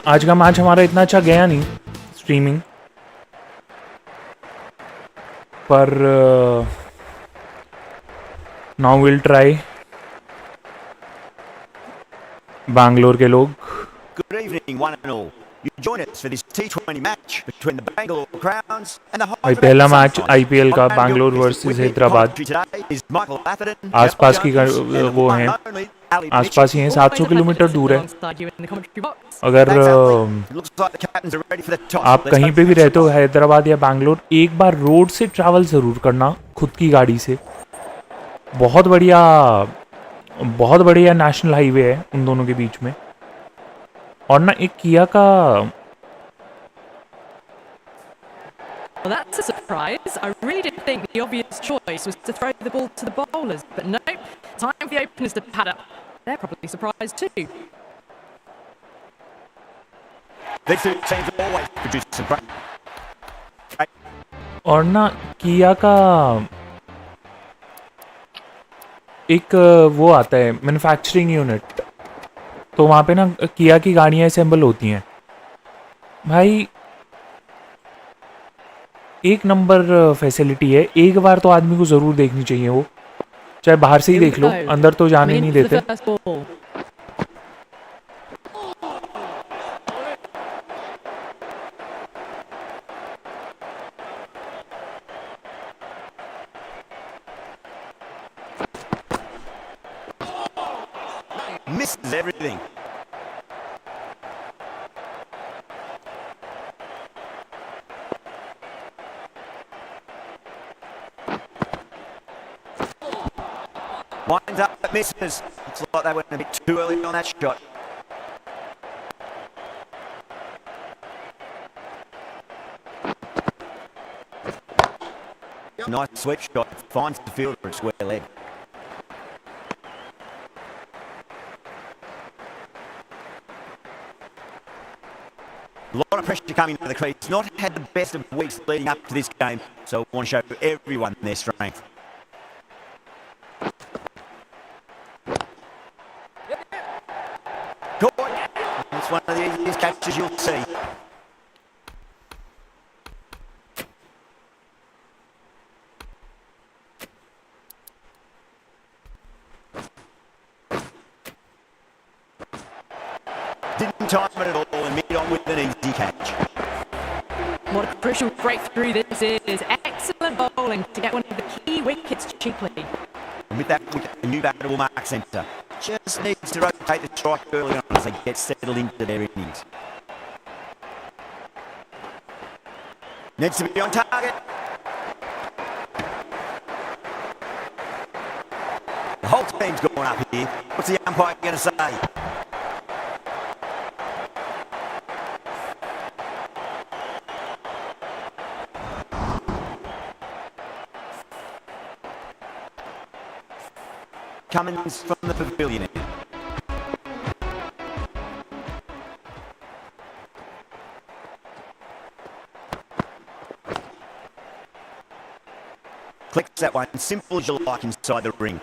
आज का मैच हमारा इतना अच्छा गया नहीं स्ट्रीमिंग पर नाउ विल ट्राई बैंगलोर के लोग Good evening, one and all. You join us for this T20 match between the Bangalore Crowns and the भाई Hyderabad पहला मैच Sunrisers. आईपीएल का On hand Bangalore your versus with me Hyderabad commentary today is Michael Atherton, आसपास की Jones, and the वो one हैं and only Ali आसपास ही हैं 700 kilometre दूर है अगर Thanks, Ali. Looks like the captains are ready for the toss. आप कहीं पे भी रहते हो हैदराबाद या बैंगलोर एक बार रोड से ट्रैवल ज़रूर करना खुद की गाड़ी से बहुत बढ़िया नेशनल हाईवे है उन दोनों के बीच में और ना एक किया का Well, that's a surprise. I really did think the obvious choice was to throw the ball to the bowlers, but no, time for the openers to pad up. They're probably surprised too. These two teams always produce some great. और ना किया का एक वो आता है manufacturing unit तो वहाँ पे ना किया की गाड़ियाँ असेंबल होती हैं भाई एक नंबर फैसिलिटी है एक बार तो आदमी को ज़रूर देखनी चाहिए वो चाहे बाहर से ही देख लो अंदर तो जाने नहीं देते Misses everything. Winds up, but misses. Looks like they went a bit too early on that shot. Nice sweep shot. Finds the fielder at square leg. A lot of pressure coming into the crease. Not had the best of weeks leading up to this game, so I want to show everyone their strength. Caught. It's one of the easiest catches you'll see. Didn't time it at all and mid on with an easy catch. What a crucial breakthrough this is. Excellent bowling to get one of the key wickets cheaply. And with that wicket, the new batter will mark centre. Just needs to rotate the strike early on as they get settled into their innings. Needs to be on target. The whole team's going up here. What's the umpire going to say? Cummins from the pavilion end. Clicks that one, simple as you like inside the ring.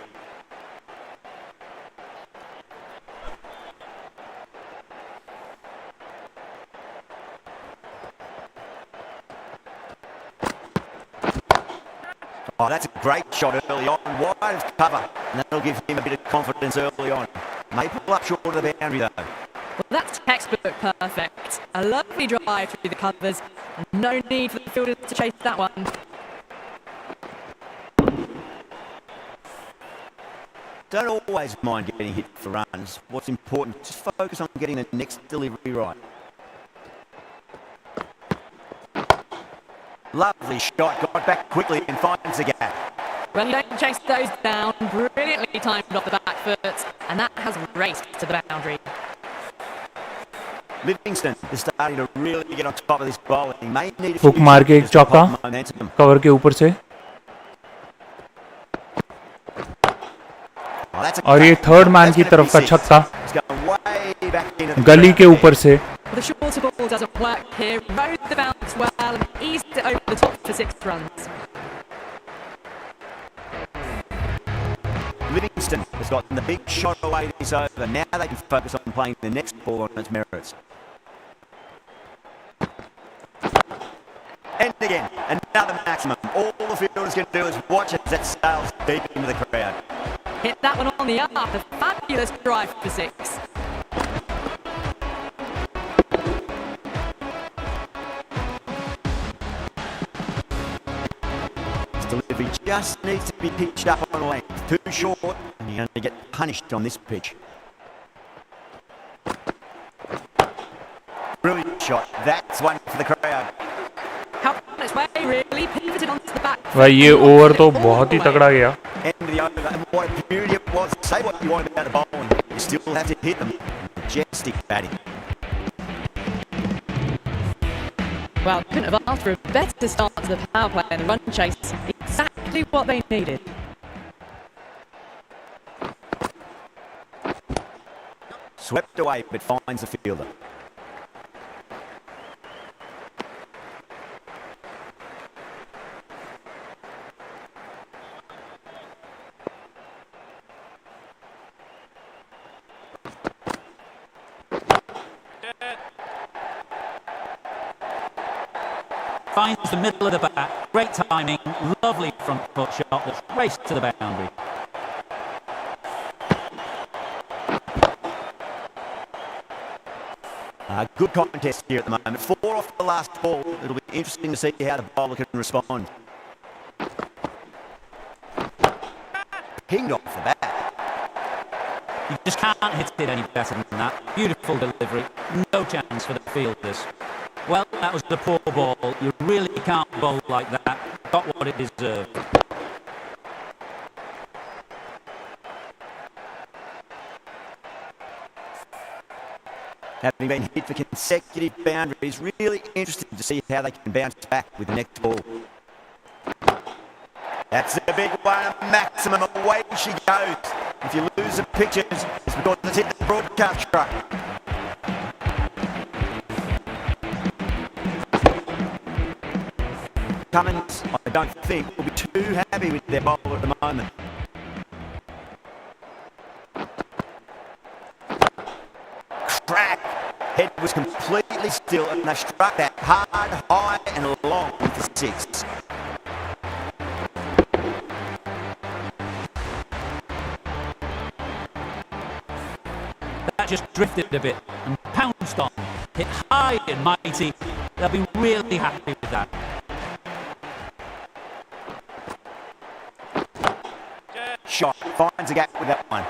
Oh, that's a great shot early on, wide of cover, and that'll give him a bit of confidence early on. May pull up short of the boundary though. Well, that's textbook perfect. A lovely drive through the covers, and no need for the fielders to chase that one. Don't always mind getting hit for runs. What's important, just focus on getting the next delivery right. Lovely shot, got back quickly and finds the gap. Well, you don't chase those down. Brilliantly timed off the back foot, and that has raced to the boundary. Livingston is starting to really get on top of this bowling. May need a hook मार के एक चौका cover के ऊपर से और ये third man की तरफ का छक्का गली के ऊपर से The shorter ball doesn't work here. Rode the bounce well and eased it over the top for 6 runs. Livingston has gotten the big shot away this over. Now they can focus on playing the next ball on its merits. again. Another maximum. All the fielders can do is watch as that sails deep into the crowd. Hit that one on the arc. A fabulous drive for 6. His delivery just needs to be pitched up on length. Too short, and you're going to get punished on this pitch. Brilliant shot. That's one for the crowd. Helped on its way, really. Pivoted onto the back. भाई ये over तो बहुत ही तगड़ा गया. End of the over, and what a beauty it was. Say what you want about the bowling, you still have to hit them. Majestic batting. Well, couldn't have asked for a better start to the power play and the run chase. Exactly what they needed. Swept away, but finds the fielder. Finds the middle of the bat. Great timing. Lovely front foot shot that's raced to the boundary. Good contest here at the moment. 4 off the last ball. It'll be interesting to see how the bowler can respond. Pinged off the bat. You just can't hit it any better than that. Beautiful delivery. No chance for the fielders. Well, that was the poor ball. You really can't bowl like that. Got what it deserved. Having been hit for consecutive boundaries, really interesting to see how they can bounce back with the next ball. That's the big one, a maximum. Away she goes. If you lose the pictures, it's because it's hit the broadcast truck. Cummins, I don't think, will be too happy with their bowler at the moment. Crack! Head was completely still and they struck that hard, high and long for 6. That just drifted a bit and pounced on. Hit high and mighty. They'll be really happy with that. Shot, finds a gap with that one.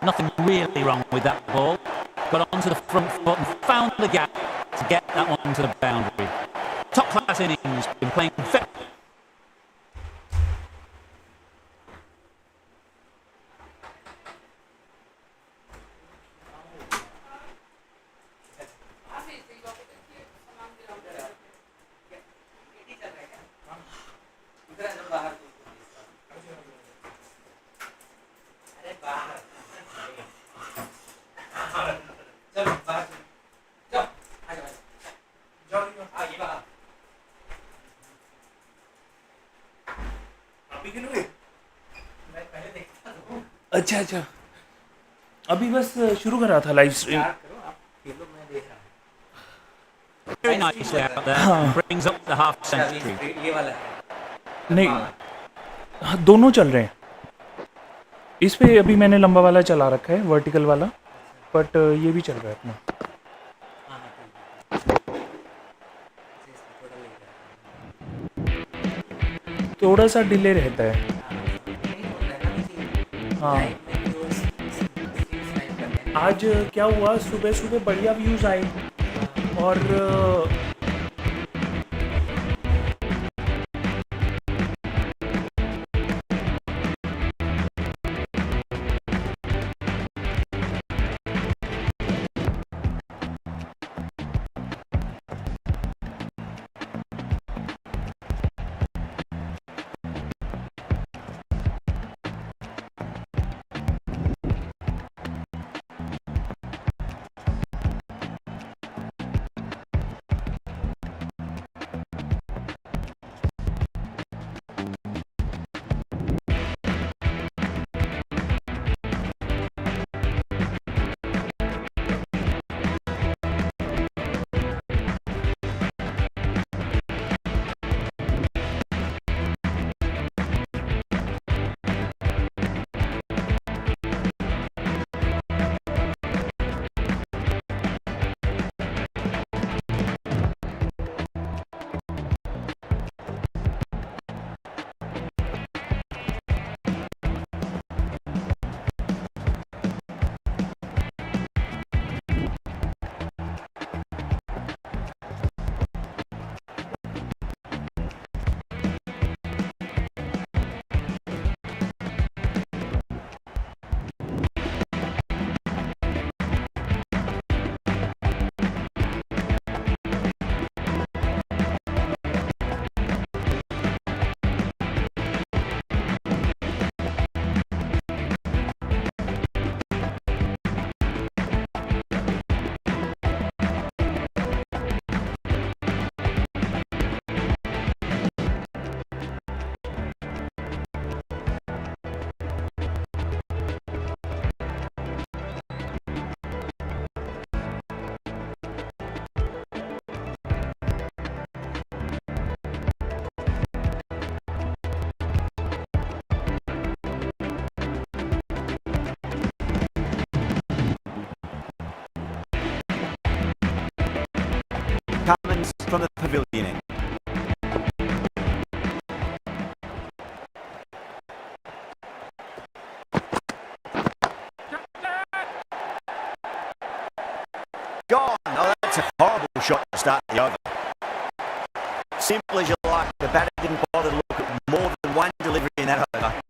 Nothing really wrong with that ball. Got onto the front foot and found the gap to get that one to the boundary. Top class innings, been playing very. अच्छा अच्छा अभी बस शुरू करा था live stream. Very nicely out there. Brings up the half century. नहीं हाँ, दोनों चल रहे हैं. इस पे अभी मैंने लंबा वाला चला रखा है, वर्टिकल वाला, बट ये भी चल रहा है अपना. थोड़ा सा डिले रहता है. हाँ आज क्या हुआ, सुबह सुबह बढ़िया व्यूज़ आए और gone. Oh, that's a horrible shot to start the over. Simple as you like. The batter didn't bother to look at more than one delivery in that over.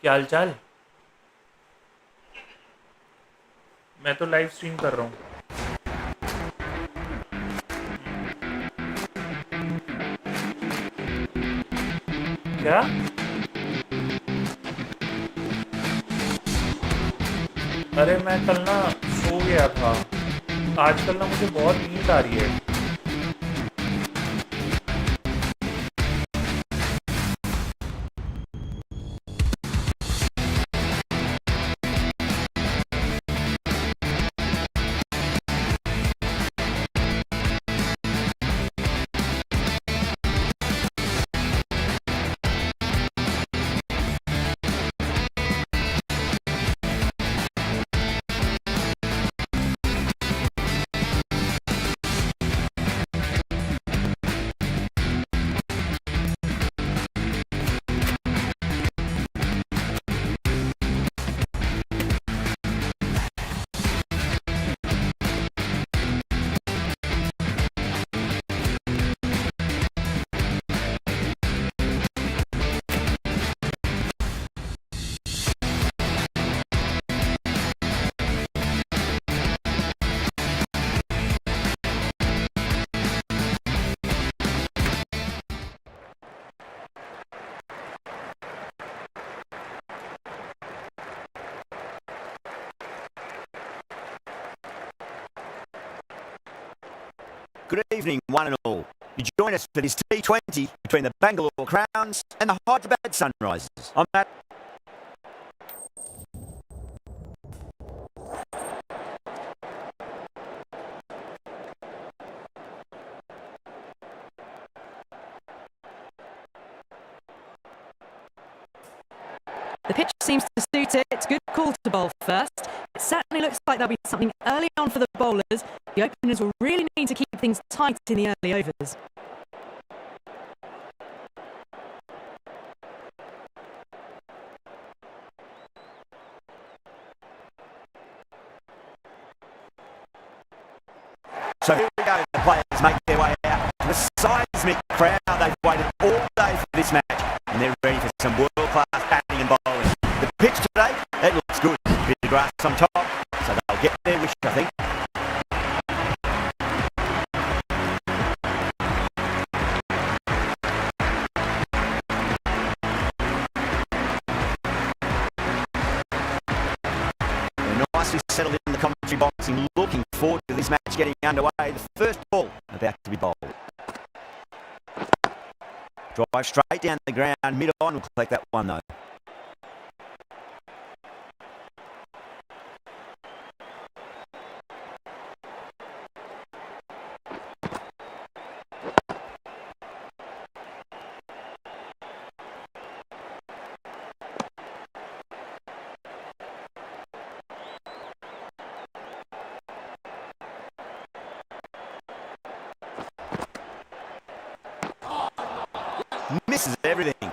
क्या हाल चाल? मैं तो लाइव स्ट्रीम कर रहा हूँ. क्या? अरे मैं कल ना सो गया था. आजकल ना मुझे बहुत नींद आ रही है. Good evening, one and all. You join us for this T20 between the Bangalore Crowns and the Hyderabad Sunrisers. I'm Matt. The pitch seems to suit it. It's a good call to bowl first. It certainly looks like there'll be something early on for the bowlers. The openers will really need to keep things tight in the early overs. So here we go, the players make their way out. The seismic crowd, they've waited all day for this match, and they're ready for some world-class batting and bowling. The pitch today, it looks good. Bit of grass on top, so they'll get their wish, I think. They're nicely settled in the commentary box and looking forward to this match getting underway. The first ball about to be bowled. Drive straight down the ground, mid-on, will collect that one though. Misses everything.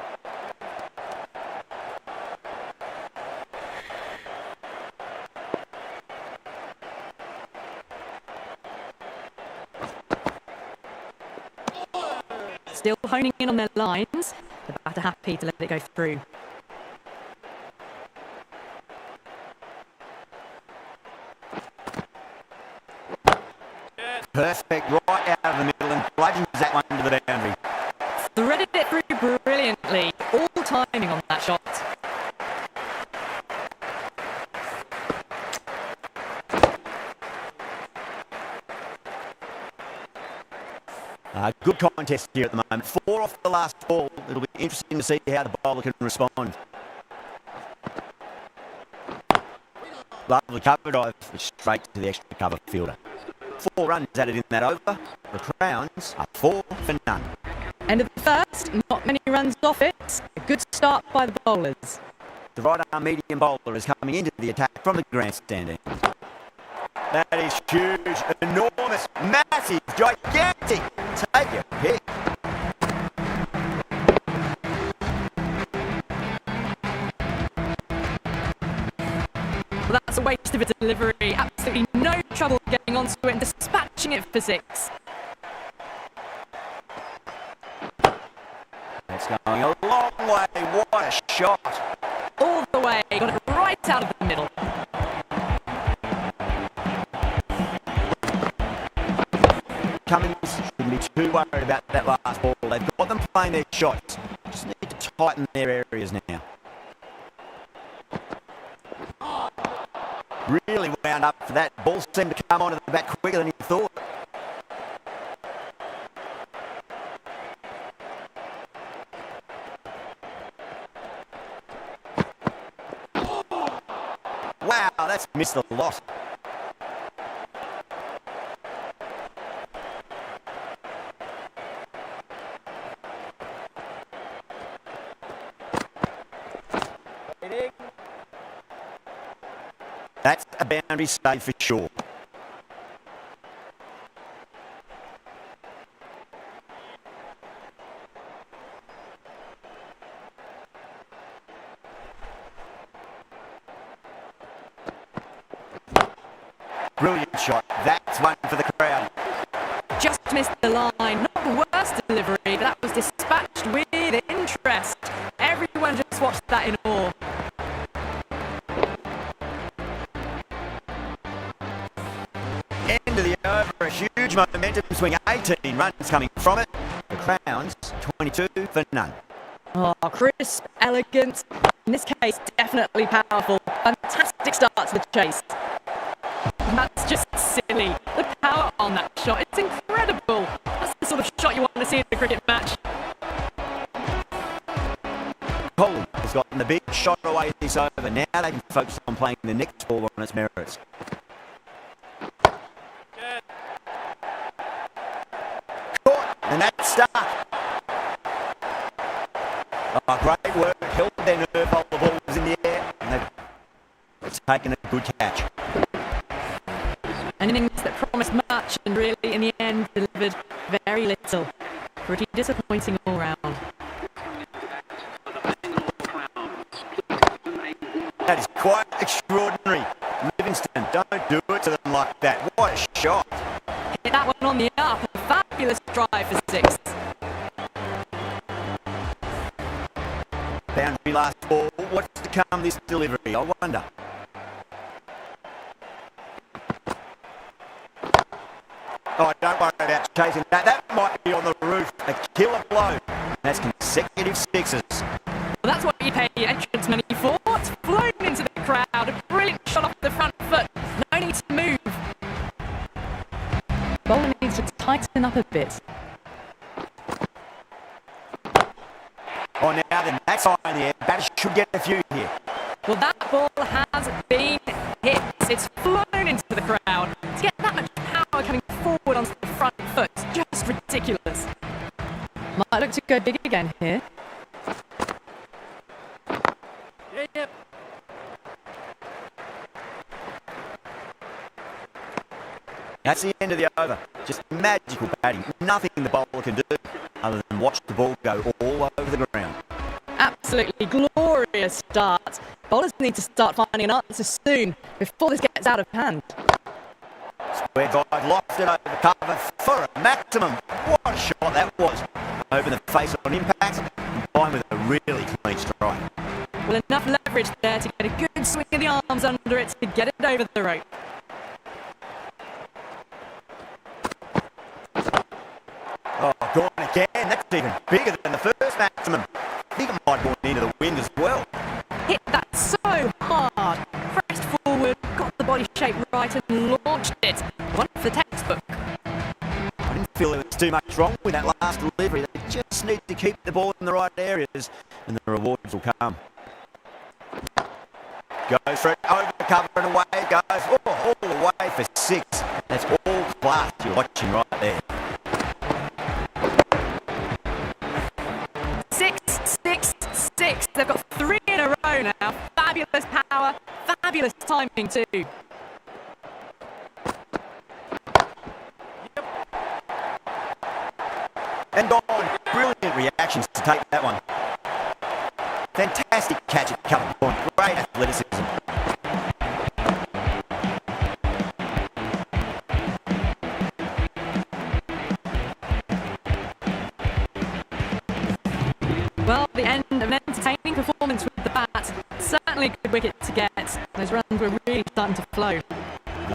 Still honing in on their lines. The batter happy to let it go through. Perfect, right out of the middle and bludgeons that one to the boundary. Threaded it through brilliantly. All timing on that shot. Good contest here at the moment. 4 off the last ball. It'll be interesting to see how the bowler can respond. Lovely cover dive, straight to the extra cover fielder. 4 runs added in that over. The Crowns are 4 for none. End of the first, not many runs off it. A good start by the bowlers. The right arm medium bowler is coming into the attack from the grandstand end. That is huge, enormous, massive, gigantic. Take your pick. Well, that's a waste of a delivery. Absolutely no trouble getting onto it and dispatching it for 6. That's going a long way. What a shot. All out of the middle. Cummins shouldn't be too worried about that last ball. They've got them playing their shots. Just need to tighten their areas now. Really wound up for that. Ball seemed to come onto the back quicker than he thought. Wow, that's missed a lot. That's a boundary save for sure. Brilliant shot. That's one for the crowd. Just missed the line. Not the worst delivery, but that was dispatched with interest. Everyone just watched that in awe. End of the over, a huge momentum swing, 18 runs coming from it. The Crowns, 22 for none. Oh, crisp, elegant. In this case, definitely powerful. Fantastic start to the chase. That's just silly. The power on that shot, it's incredible. That's the sort of shot you want to see in a cricket match. Colin has gotten the big shot away this over. Now they can focus on playing the next ball on its merits. Caught, and that's stuck. Oh, great work. Held their nerve while the ball was in the air. And they've taken a good catch. An innings that promised much and really, in the end, delivered very little. Pretty disappointing all round. That is quite extraordinary. Livingston, don't do it to them like that. What a shot. Hit that one on the up. A fabulous drive for six. Boundary last ball. What's to come this delivery? I wonder. Oh, don't worry about chasing that. That might be on the roof. A killer blow. That's consecutive sixes. Well, that's what you pay your entrance money for. It's flown into the crowd. A brilliant shot off the front foot. No need to move. Bowler needs to tighten up a bit. Oh, now then, that's high in the air. Batters should get a few here. Well, that ball has been hit. It's flown into the crowd. To get that much power coming forward onto the front foot, it's just ridiculous. Might look to go big again here. Yep. That's the end of the over. Just magical batting. Nothing the bowler can do other than watch the ball go all over the ground. Absolutely glorious start. Bowlers need to start finding an answer soon before this gets out of hand. Square drive lofted over the cover for a maximum. What a shot that was. Over the face on impact, combined with a really clean strike. Well, enough leverage there to get a good swing of the arms under it to get it over the rope. Oh, gone again. That's even bigger than the first maximum. I think it might have gone into the wind as well. Hit that so hard. Pressed forward, got the body shape right and launched it. One for the textbook. I didn't feel there was too much wrong with that last delivery. They just need to keep the ball in the right areas and the rewards will come. Goes for it, over the cover and away it goes. Oh, all the way for six. That's all class you're watching right there. 6-6-6. They've got 3 in a row now. Fabulous power, fabulous timing too. And gone. Brilliant reactions to take that one. Fantastic catch at cover point. Great athleticism. Well, the end of an entertaining performance with the bat. Certainly Certainly a good wicket to get. Those runs were really starting to flow.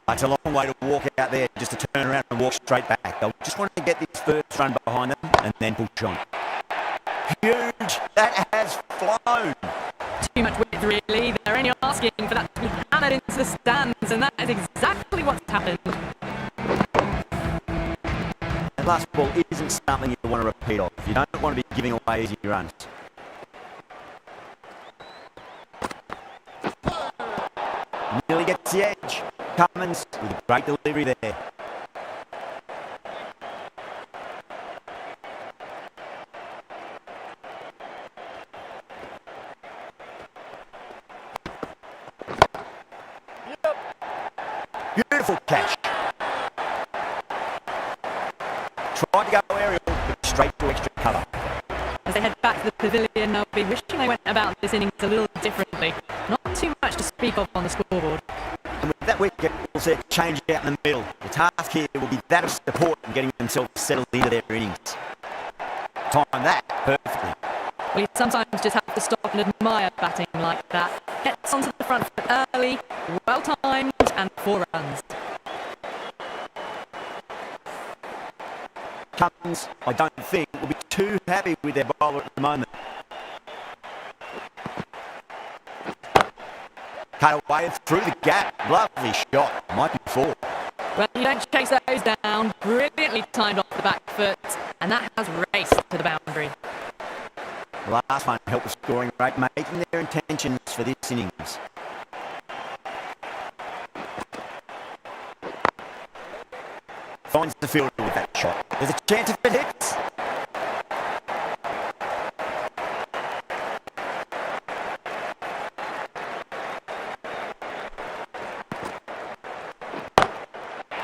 It's a long way to walk out there just to turn around and walk straight back. They'll just want to get this first run behind them and then push on. Huge. That has flown. Too much width, really. They're only asking for that to be hammered into the stands, and that is exactly what's happened. That last ball isn't something you want to repeat of. You don't want to be giving away easy runs. Nearly gets the edge. Cummins with a great delivery there. Beautiful catch. Tried to go aerial, but straight to extra cover. As they head back to the pavilion, they'll be wishing they went about this innings a little differently. Not too much to speak of on the scoreboard. And with that wicket, we'll see it change out in the middle. The task here will be that of support and getting themselves settled into their innings. Time that perfectly. Well, you sometimes just have to stop and admire batting like that. Gets onto the front foot early, well timed, and 4 runs. Cummins, I don't think, will be too happy with their bowler at the moment. Cut away and through the gap. Lovely shot. Might be 4. Well, you don't chase those down. Brilliantly timed off the back foot, and that has raced to the boundary. The last one helped the scoring rate, making their intentions for this innings. Finds the fielder with that shot. There's a chance if it hits.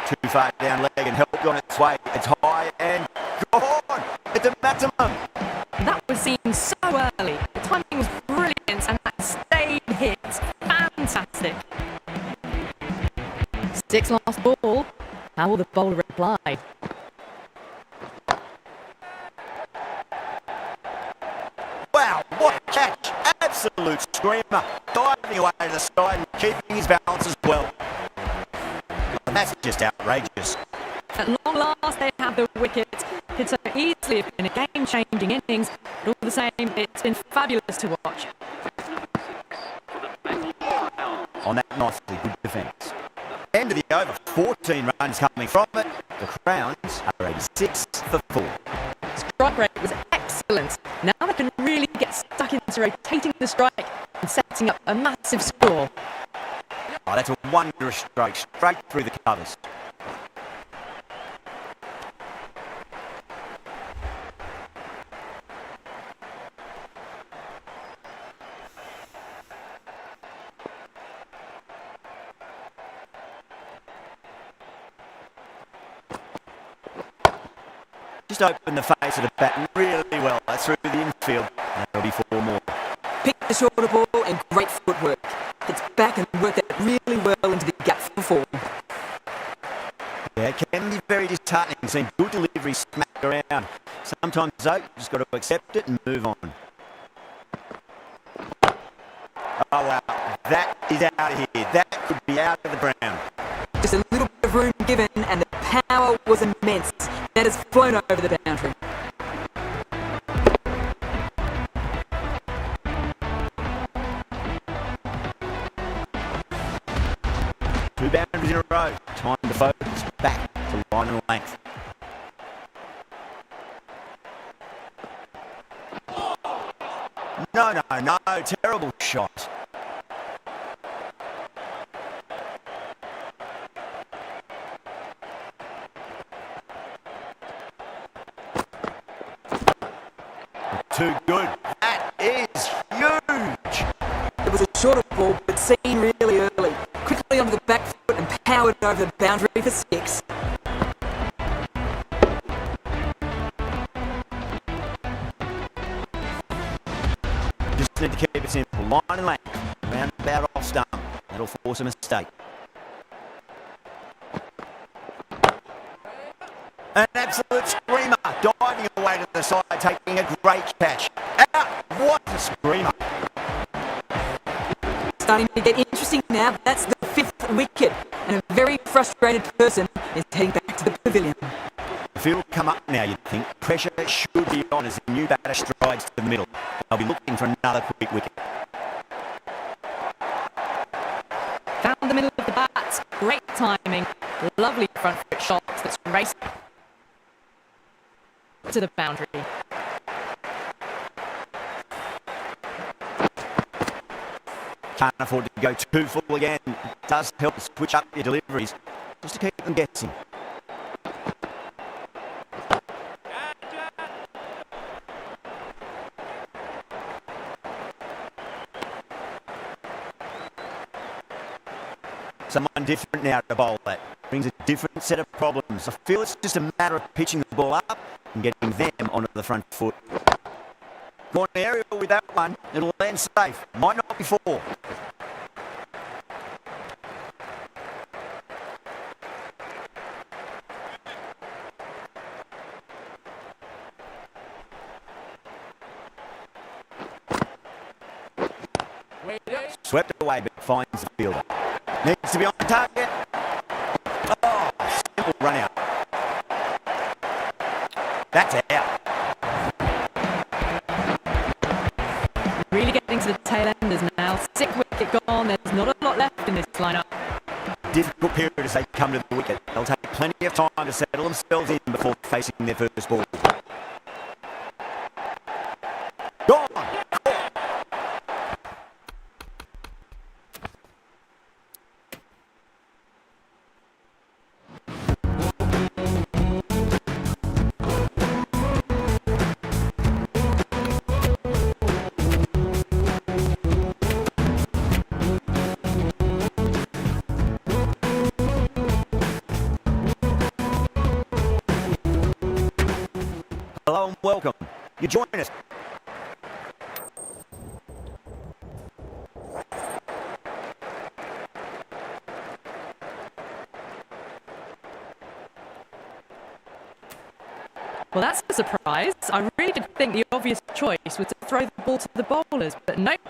Too far down leg and helped on its way. It's high and gone. It's a maximum. That was seen so early. The timing was brilliant, and that stayed hit. Fantastic. 6 last ball. How will the bowler reply? Wow, what a catch. Absolute screamer. Diving away to the side and keeping his balance as well. And that's just outrageous. At long last, they have the wicket. Could so easily have been a game-changing innings, but all the same, it's been fabulous to watch. On that nicely good defence. End of the over, 14 runs coming from it. The Crowns are 86 for 4. Strike rate was excellent. Now they can really get stuck into rotating the strike and setting up a massive score. Oh, that's a wondrous stroke, straight through the covers. Just opened the face of the bat really well. That's through the infield. There'll be 4 more. Picked the shorter ball and great footwork. Gets back and worked that really well into the gap for 4. Yeah, it can be very disheartening seeing good delivery smacked around. Sometimes, though, you've just got to accept it and move on. Oh, wow. That is out of here. That could be out of the ground. Just a little bit of room given and the power was immense. That has flown over the boundary. Two boundaries in a row. Time to focus back to line and length. No. Terrible shot. Too good. That is huge. It was a shorter ball, but seen really early. Quickly onto the back foot and powered over the boundary for 6. Just need to keep it simple. Line and length. Round about off stump. That'll force a mistake. An absolute screamer. Diving away to the side, taking a great catch. Out. What a screamer. starting to get interesting now. That's the 5th wicket, and a very frustrated person is heading back to the pavilion. The field will come up now, you'd think. Pressure should be on as the new batter strides to the middle. They'll be looking for another quick wicket. Found the middle of the bat. Great timing. Lovely front foot shot that's raced to the boundary. Can't afford to go too full again. It does help to switch up your deliveries just to keep them guessing. Someone different now to bowl that. Brings a different set of problems. I feel it's just a matter of pitching the ball up and getting them onto the front foot. Go on aerial with that one. It'll land safe. Might not be four. Swept away but finds the fielder. Needs to be on target. Oh, simple run out. That's out. Really getting to the tail enders now. 6th wicket gone. There's not a lot left in this lineup. Difficult period as they come to the wicket. They'll take plenty of time to settle themselves in before facing their first ball. Gone. Hello and welcome. You join us. Well, that's a surprise. I really did think the obvious choice was to throw the ball to the bowlers, but nope.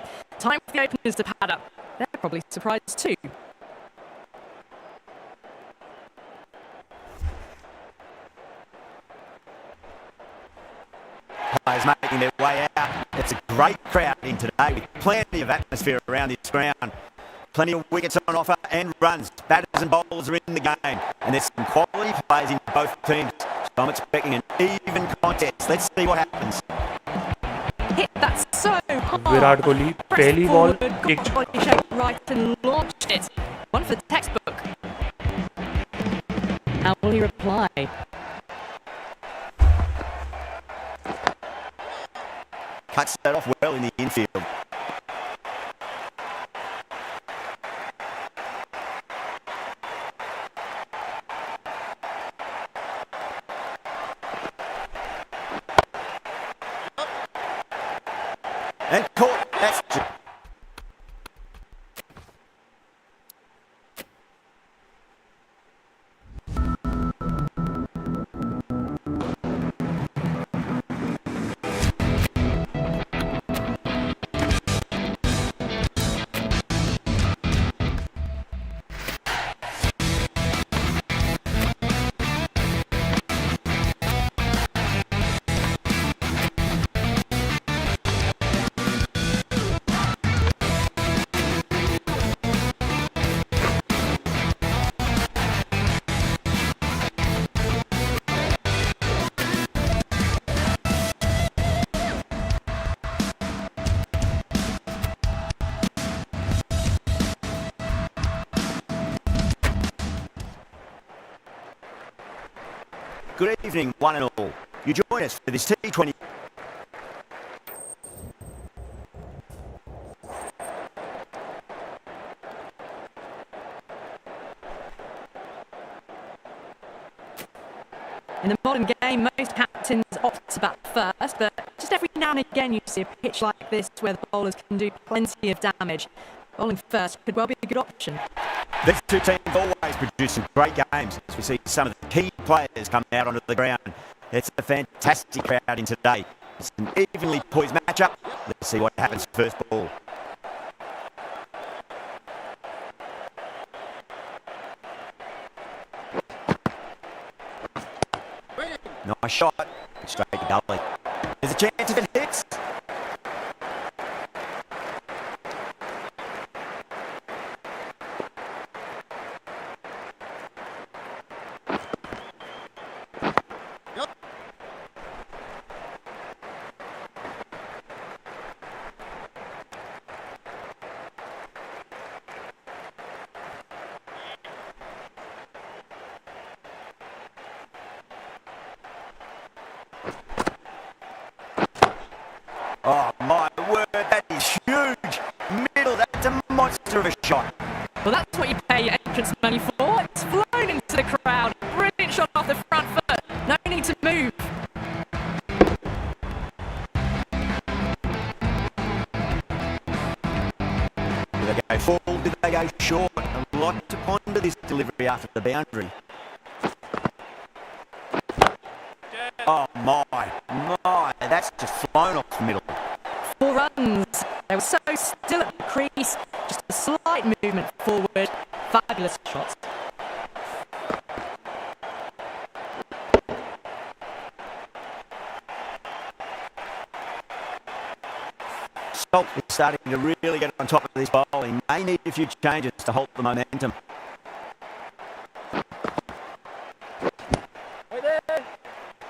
Time for the openers to pad up. They're probably surprised too. Players making their way out. It's a great crowd in today with plenty of atmosphere around this ground. Plenty of wickets on offer and runs. Batters and bowlers are in the game. And there's some quality players in both teams. So I'm expecting an even contest. Let's see what happens. Hit that so hard. Virat Kohli पहली ball एक got body shape right and launched it. One for the textbook. How will he reply? Cuts that off well in the infield. And caught. That's Good evening, one and all. You join us for this T20. In the modern game, most captains opt to bat first, but just every now and again you see a pitch like this where the bowlers can do plenty of damage. Bowling first could well be a good option. These two teams always produce some great games as we see some of the key players come out onto the ground. It's a fantastic crowd in today. It's an evenly poised matchup. Let's see what happens first ball. Nice shot. Straight to gully. There's a chance if it hits. Oh my word, that is huge! Middle, that's a monster of a shot. Well, that's what you pay your entrance money for. It's flown into the crowd. Brilliant shot off the front foot. No need to move. Did they go full? Did they go short? A lot to ponder this delivery after the boundary. Oh my, that's just flown off the middle. 4 runs. They were so still at the crease. Just a slight movement forward. Fabulous shots. Salt is starting to really get on top of this bowling. May need a few changes to hold the momentum.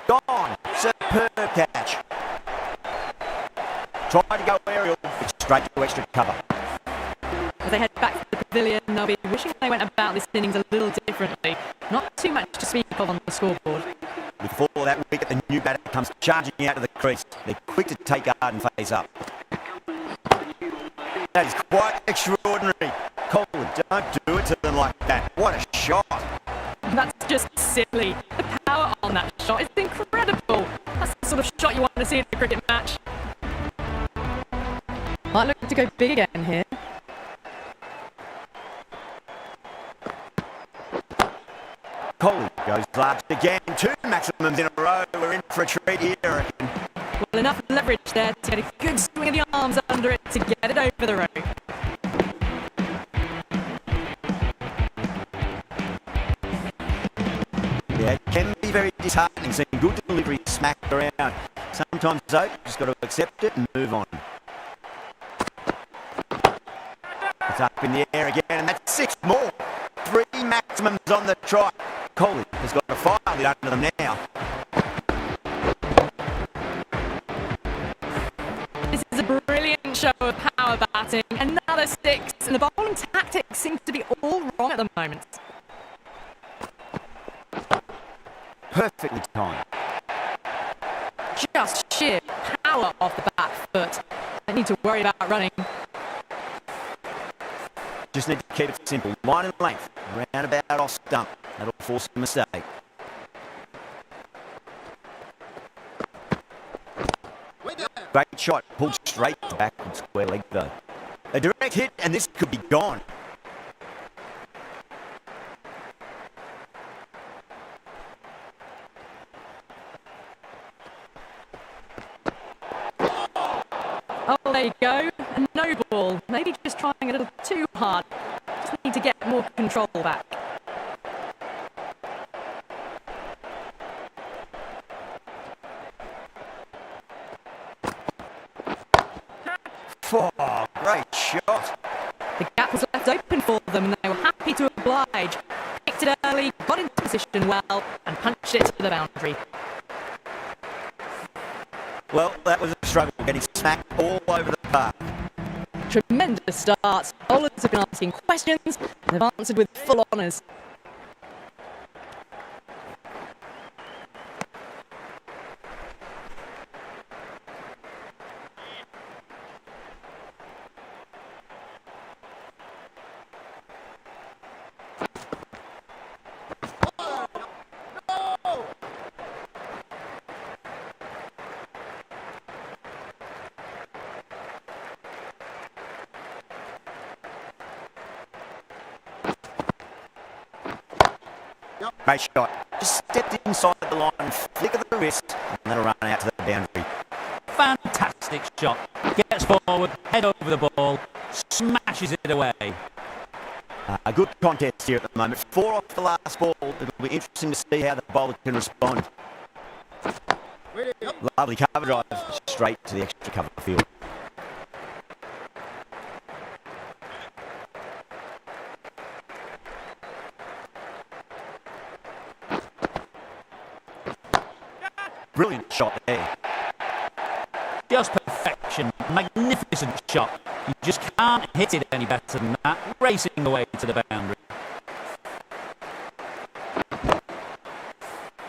Gone. Superb catch. Tried to go aerial, but straight to extra cover. As they head back to the pavilion, they'll be wishing they went about this innings a little differently. Not too much to speak of on the scoreboard. Before that wicket, the new batter comes charging out to the crease. They're quick to take guard and face up. That is quite extraordinary. Colin, don't do it to them like that. What a shot. That's just silly. The power on that shot is incredible. That's the sort of shot you want to see in a cricket match. Might look to go big again here. Colin goes large again. 2 maximums in a row. We're in for a treat here, I reckon. Well, enough leverage there to get a good swing of the arms under it to get it over the road. Yeah, it can be very disheartening seeing good delivery smacked around. Sometimes, though, you've just got to accept it and move on. It's up in the air again, and that's 6 more. 3 maximums on the trot. Coley has got a file it under them now. This is a brilliant show of power batting. Another 6, and the bowling tactics seem to be all wrong at the moment. Perfectly timed. Just sheer power off the back foot. They need to worry about running. Just need to keep it simple. Line and length. Round about off stump. That'll force a mistake. Great shot. Pulled straight to back and square leg though. A direct hit and this could be gone. Oh, there you go. A no ball. Maybe just trying a little too hard. Just need to get more control back. Oh, great shot. The gap was left open for them and they were happy to oblige. Picked it early, got into position well, and punched it to the boundary. Well, that was a struggle, getting smacked all over the park. Tremendous starts. Bowlers have been asking questions and they've answered with full honours. Great shot. Just stepped inside the line, flick of the wrist, and that'll run out to the boundary. Fantastic shot. Gets forward, head over the ball, smashes it away. A good contest here at the moment. 4 off the last ball. It'll be interesting to see how the bowler can respond. Lovely cover drive straight to the extra cover field. Brilliant shot there. Just perfection. Magnificent shot. You just can't hit it any better than that. Racing away to the boundary.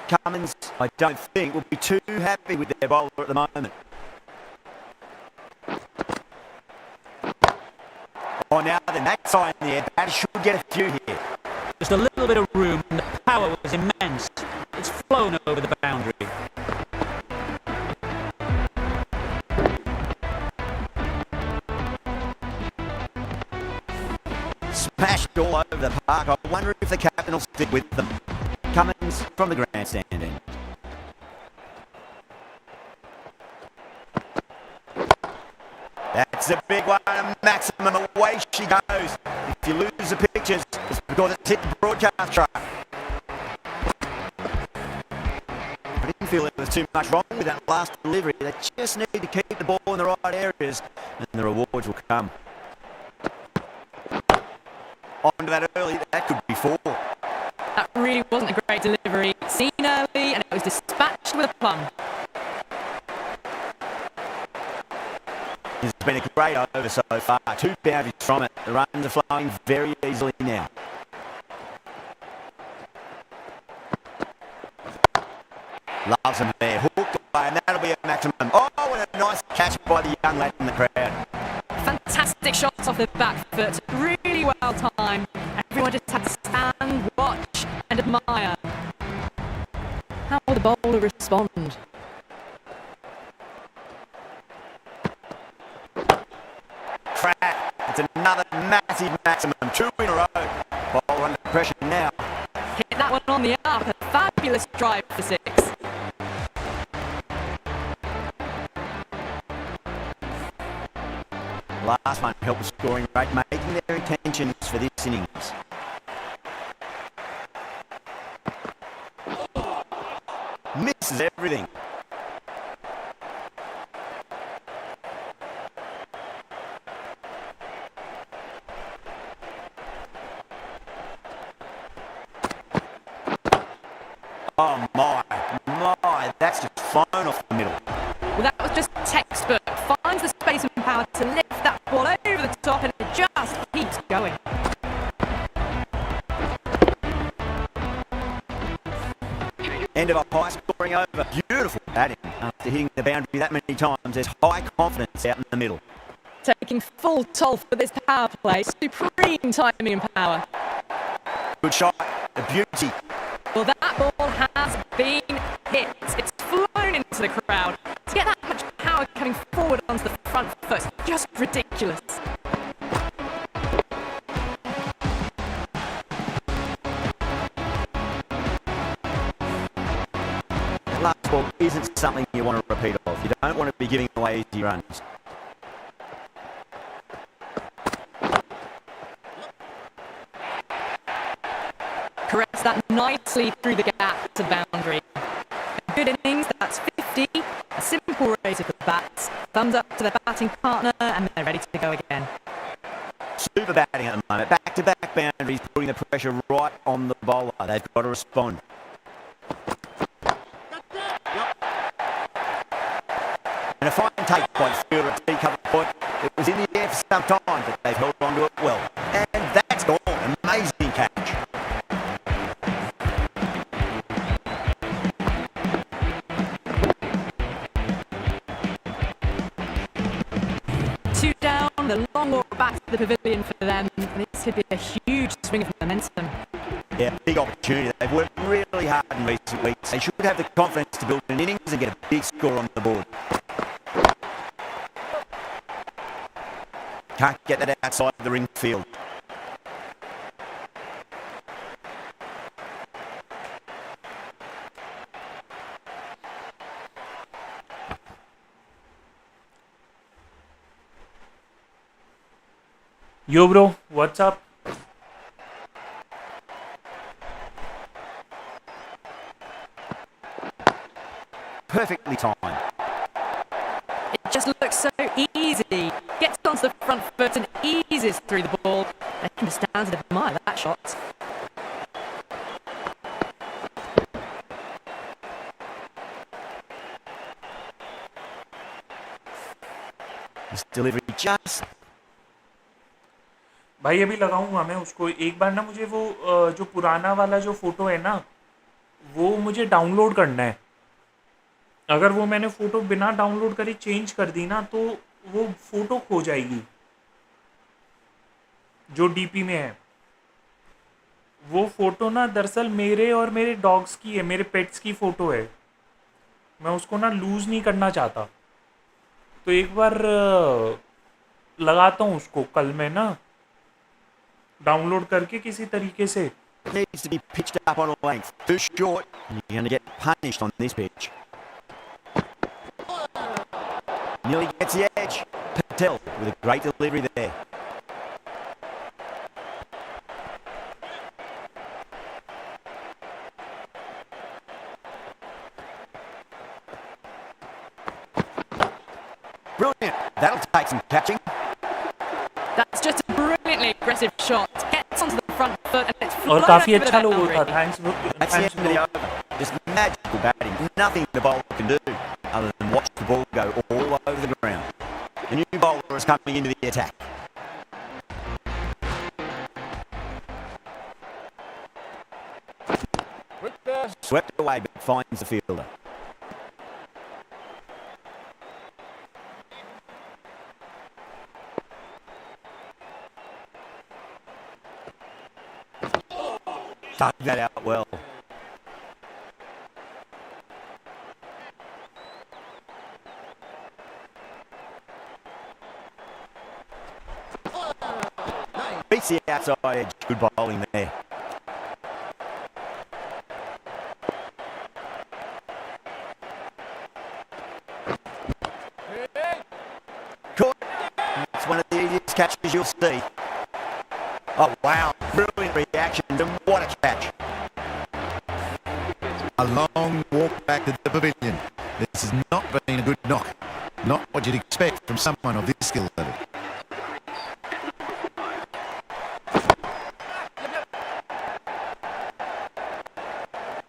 Cummins, I don't think, will be too happy with their bowler at the moment. Oh, now then, that's high in the air. Batter should get a few here. Just a little bit of room, and the power was immense. It's flown over the boundary. Smashed all over the park. I wonder if the captain will stick with them. Cummins from the grandstand end. That's a big one, a maximum. Away she goes. If you lose the pictures, it's because it's hit the broadcast truck. I didn't feel there was too much wrong with that last delivery. They just need to keep the ball in the right areas, and the rewards will come. Onto that early, that could be 4. That really wasn't a great delivery. Seen early, and it was dispatched with a plum. It's been a great over so far. 2 boundaries from it. The runs are flowing very easily now. Loves them there. Hooked away, and that'll be a maximum. Oh, what a nice catch by the young lad in the crowd. Fantastic shots off the back foot. Really well timed. Everyone just had to stand, watch, and admire. How will the bowler respond? Crap. It's another massive maximum. 2 in a row. Bowler under pressure now. Hit that one on the up. A fabulous drive for 6. Last one helped the scoring rate, making their intentions for this innings. Misses everything. Oh my, that's just flown off the middle. Well, that was just textbook. Finds the space and power to lift that ball over the top, and it just keeps going. End of a high scoring over. Beautiful batting. After hitting the boundary that many times, there's high confidence out in the middle. Taking full toll for this power play. Supreme timing and power. Good shot. A beauty. Well, that ball has been hit. It's flown into the crowd. To get that much power coming forward onto the front foot, just ridiculous. That last ball isn't something you want to repeat of. You don't want to be giving away easy runs. Corrects that nicely through the gap to the boundary. A good innings, that's 50. A simple raise of the bats. Thumbs up to their batting partner, and they're ready to go again. Super batting at the moment. Back-to-back boundaries, putting the pressure right on the bowler. They've got to respond. And a fine take by the fielder at T-cover point. It was in the air for some time, but they've held on to it well. And that's gone. Amazing catch. Two down, the long walk back to the pavilion for them. This could be a huge swing of momentum. Yeah, big opportunity. They've worked really hard in recent weeks. They should have the confidence to build an innings and get a big score on the board. Can't get that outside the ring field. Yo, bro, what's up? Perfectly timed. easy. Gets onto the front foot and eases through the ball. They can stand and admire that shot. This delivery just... भाई अभी लगाऊंगा मैं उसको एक बार ना। मुझे वो जो पुराना वाला जो फोटो है ना, वो मुझे डाउनलोड करना है। अगर वो मैंने फोटो बिना डाउनलोड करे चेंज कर दी ना, तो वो फोटो खो जाएगी जो डीपी में है। वो फोटो ना दरअसल मेरे और मेरे डॉग्स की है, मेरे पेट्स की फोटो है। मैं उसको ना लूज नहीं करना चाहता, तो एक बार लगाता हूँ उसको कल मैं ना, डाउनलोड करके किसी तरीके से। needs to be pitched up on a length. Too short, and you're going to get punished on this pitch. Nearly gets the edge. Patel with a great delivery there. Brilliant. That'll take some catching. That's just a brilliantly aggressive shot. Gets onto the front foot and it's और flown काफी over the अच्छा लोगो था। boundary. Thanks That's the end of the over. Just magical batting. Nothing the bowler can do other than watch the ball go all over the ground. The new bowler is coming into the attack. Swept away but finds the fielder. Dug that out well. Beats the outside edge. Good bowling there. Caught. It's one of the easiest catches you'll see. Oh wow, brilliant reaction and what a catch. A long walk back to the pavilion. This has not been a good knock. Not what you'd expect from someone of this skill level.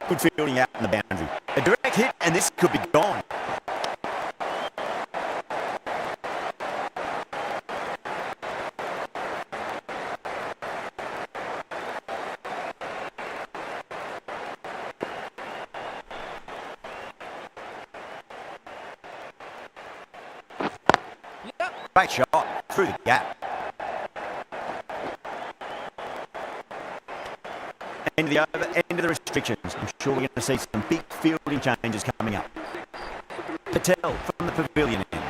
Good fielding out in the boundary. A direct hit and this could be gone. Great shot through the gap. End of the over, end of the restrictions. I'm sure we're going to see some big fielding changes coming up. Patel from the pavilion end.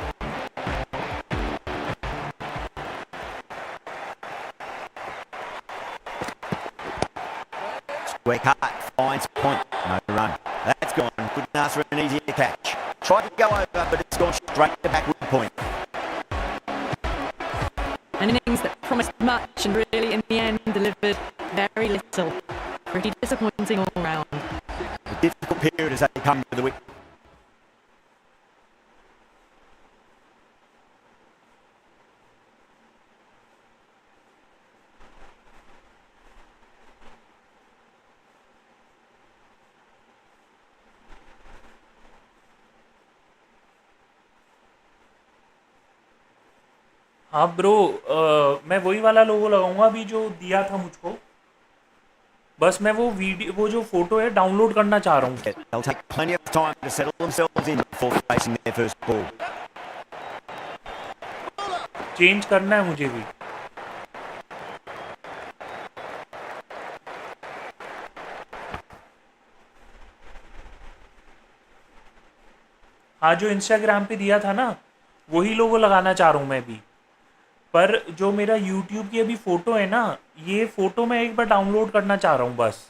Square cut, finds point, no run. That's gone, couldn't ask for an easier catch. Tried to go over, but it's gone straight to backward point. An innings that promised much and really in the end delivered very little. Pretty disappointing all round. A difficult period as they come to the wicket. हाँ bro, मैं वही वाला लोगो लगाऊंगा अभी जो दिया था मुझको। बस मैं वो वीडियो, वो जो फोटो है डाउनलोड करना चाह रहा हूँ। They'll take plenty of time to settle themselves in before facing their first ball. Change करना है मुझे भी। हाँ, जो इंस्टाग्राम पे दिया था ना, वही लोगो लगाना चाह रहा हूँ मैं भी। पर जो मेरा यूट्यूब की अभी फ़ोटो है ना, ये फ़ोटो मैं एक बार डाउनलोड करना चाह रहा हूँ बस।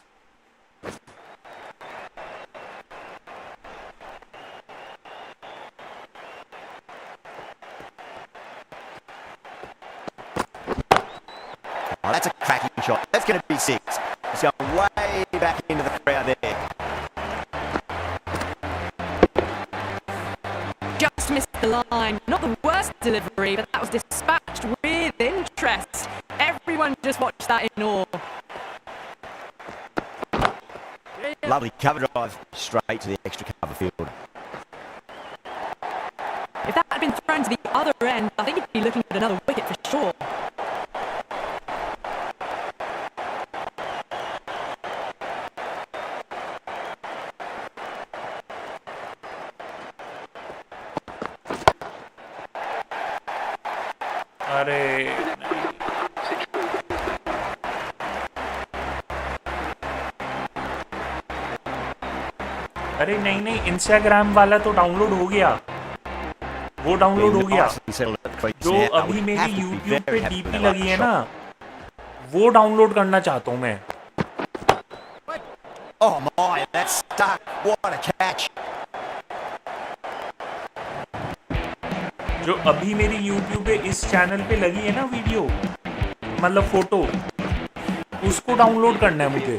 Oh, that's a cracking shot. That's going to be six. It's going way back into the crowd there. Just missed the line. Not the worst delivery, but that was dispatched with interest. Everyone just watched that in awe. Lovely cover drive straight to the extra cover field. If that had been thrown to the other end, I think he'd be looking at another wicket for sure. अरे अरे नहीं नहीं, Instagram वाला तो download हो गया, वो download हो गया। जो अभी मेरी यूट्यूब पे डीपी लगी है ना, वो डाउनलोड करना चाहता हूँ मैं। Oh my, that's stuck. What a catch. जो अभी मेरी यूट्यूब पे इस चैनल पे लगी है ना वीडियो, मतलब फोटो, उसको डाउनलोड करना है मुझे।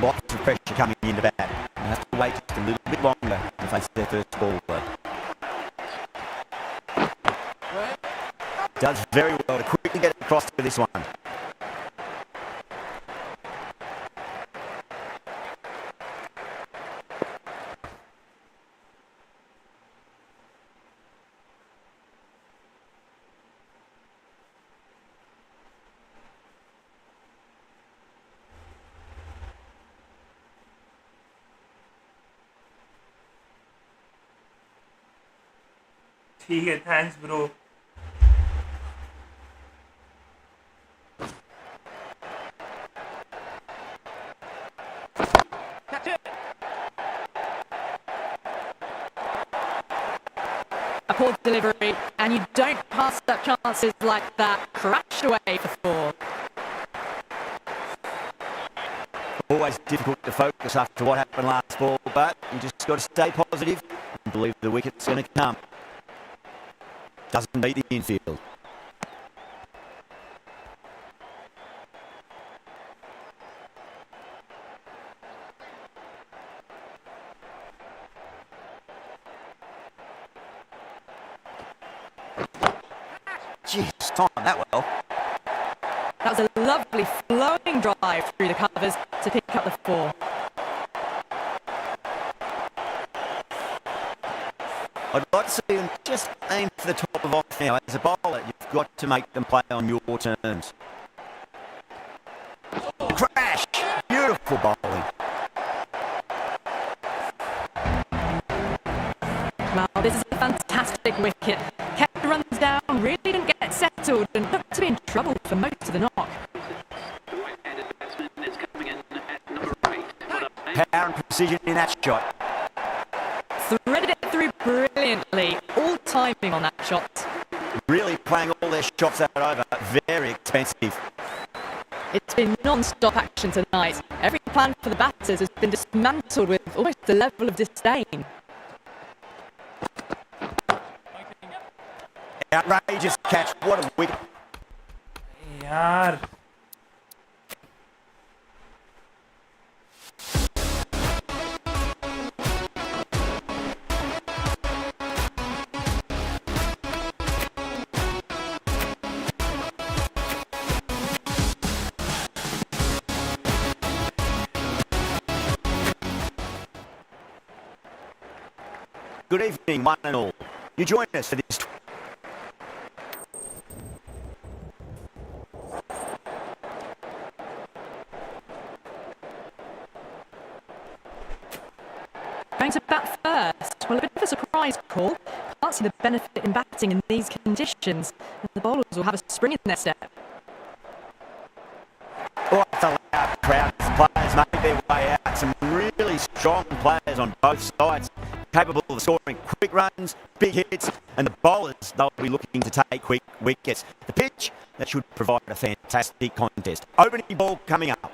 Lots of pressure coming into bat. They have to wait just a little bit longer to face their first ball. Does very well to quickly get across to this one. ठीक है, thanks bro. A poor delivery, and you don't pass up chances like that. Crashed away for four. Always difficult to focus after what happened last ball, but you just got to stay positive and believe the wicket's going to come. Doesn't beat the infield. Jeez, timed that well. That was a lovely flowing drive through the covers to pick up the four. I'd like to see them just aim for the top of off now. As a bowler, you've got to make them play on your terms. Crash! Beautiful bowling. Well, this is a fantastic wicket. Kept the runs down, really didn't get settled, and looked to be in trouble for most of the knock. Power and precision in that shot. Threaded it through brilliantly. All timing on that shot. Really playing all their shots out over. Very expensive. It's been non-stop action tonight. Every plan for the batters has been dismantled with almost a level of disdain. Outrageous catch. What a wicket. यार Good evening, one and all. You join us for this. Going to bat first. Well, a bit of a surprise call. Can't see the benefit in batting in these conditions. And the bowlers will have a spring in their step. Oh, it's a loud crowd. Players make their way out. Some really strong players on both sides, capable of scoring quick runs, big hits, and the bowlers, they'll be looking to take quick wickets. The pitch, that should provide a fantastic contest. Opening ball coming up.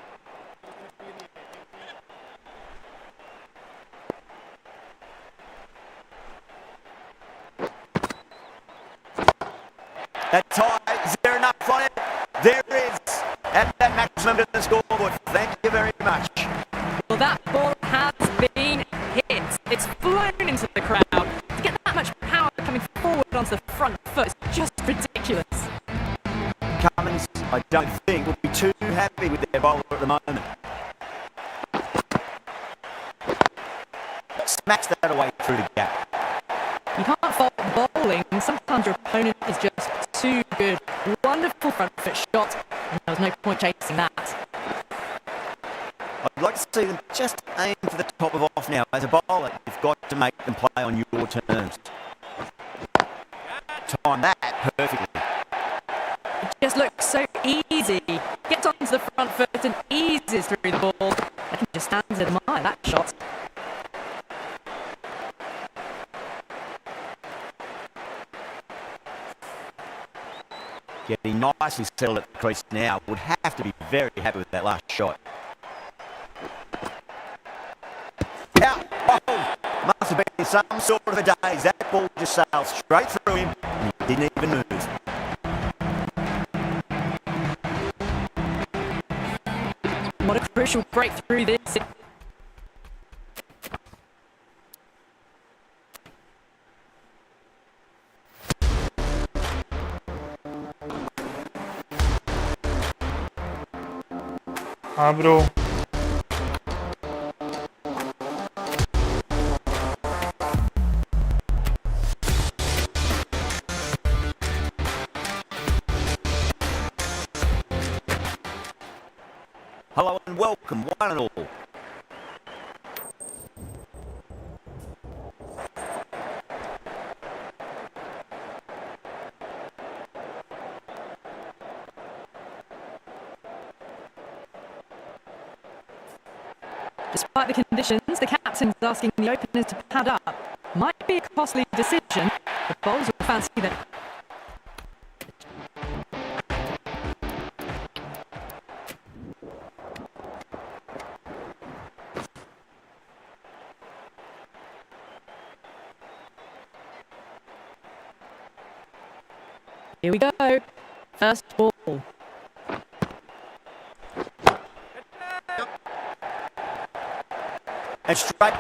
That's high. Is there enough on it? There is. At that maximum to the scoreboard. Thank you very much. Well, that ball has been hit. It's flown into the crowd. I don't think we'll be too happy with their bowler at the moment. Smacks that away through the gap. You can't fault bowling. Sometimes your opponent is just too good. Wonderful front foot shot, and there was no point chasing that. I'd like to see them just aim for the top of off now. As a bowler, you've got to make them play on your terms. Time that perfectly. It just looks so easy. Gets onto the front foot and eases through the ball. I can just stand and admire that shot. Getting nicely settled at the crease now. Would have to be very happy with that last shot. Out! Oh, must have been some sort of a daze. That ball just sailed straight through him and he didn't even move. What a crucial breakthrough this is. हाँ bro. Hello and welcome, one and all. Despite the conditions, the captain's asking the openers to pad up. Might be a costly decision. The bowlers will fancy that. Here we go. First ball. And straight.